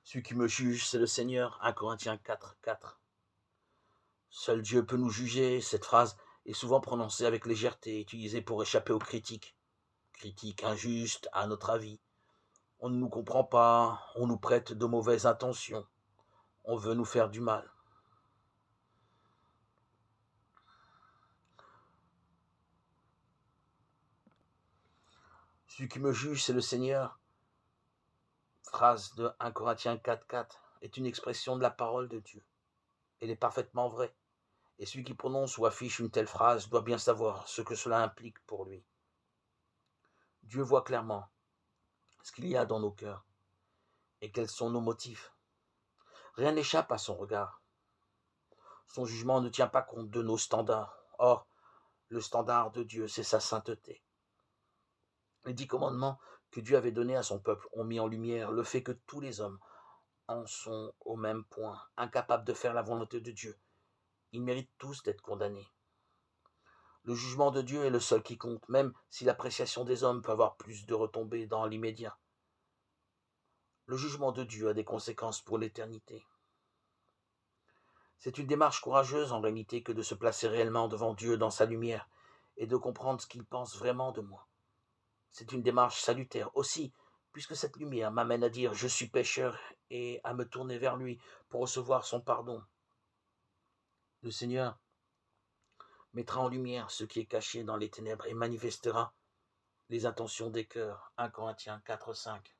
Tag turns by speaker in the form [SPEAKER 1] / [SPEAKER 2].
[SPEAKER 1] Celui qui me juge, c'est le Seigneur. 1 Corinthiens 4, 4. Seul Dieu peut nous juger. Cette phrase est souvent prononcée avec légèreté, utilisée pour échapper aux critiques. Critiques injustes à notre avis. On ne nous comprend pas, on nous prête de mauvaises intentions, on veut nous faire du mal. Celui qui me juge, c'est le Seigneur. Phrase de 1 Corinthiens 4, 4 est une expression de la parole de Dieu. Elle est parfaitement vraie. Et celui qui prononce ou affiche une telle phrase doit bien savoir ce que cela implique pour lui. Dieu voit clairement ce qu'il y a dans nos cœurs et quels sont nos motifs. Rien n'échappe à son regard. Son jugement ne tient pas compte de nos standards. Or, le standard de Dieu, c'est sa sainteté. Les 10 commandements que Dieu avait donnés à son peuple ont mis en lumière le fait que tous les hommes en sont au même point, incapables de faire la volonté de Dieu. Ils méritent tous d'être condamnés. Le jugement de Dieu est le seul qui compte, même si l'appréciation des hommes peut avoir plus de retombées dans l'immédiat. Le jugement de Dieu a des conséquences pour l'éternité. C'est une démarche courageuse en réalité que de se placer réellement devant Dieu dans sa lumière et de comprendre ce qu'il pense vraiment de moi. C'est une démarche salutaire aussi, puisque cette lumière m'amène à dire « je suis pécheur » et à me tourner vers lui pour recevoir son pardon. Le Seigneur mettra en lumière ce qui est caché dans les ténèbres et manifestera les intentions des cœurs. 1 Corinthiens 4, 5.